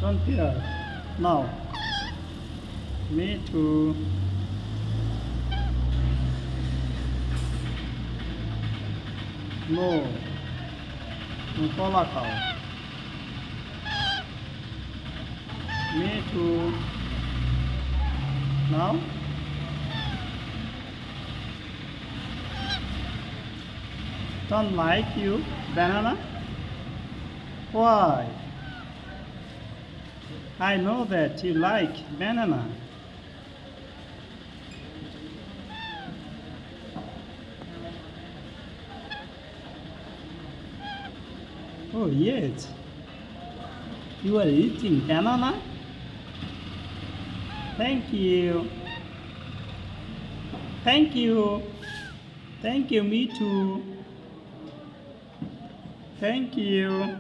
Don't fear. Now. Me too. No. Cola cow. Me too. Now. Don't like you, banana? Why? I know that you like banana. Oh yes. You are eating banana? Thank you. Thank you. Thank you, me too. Thank you.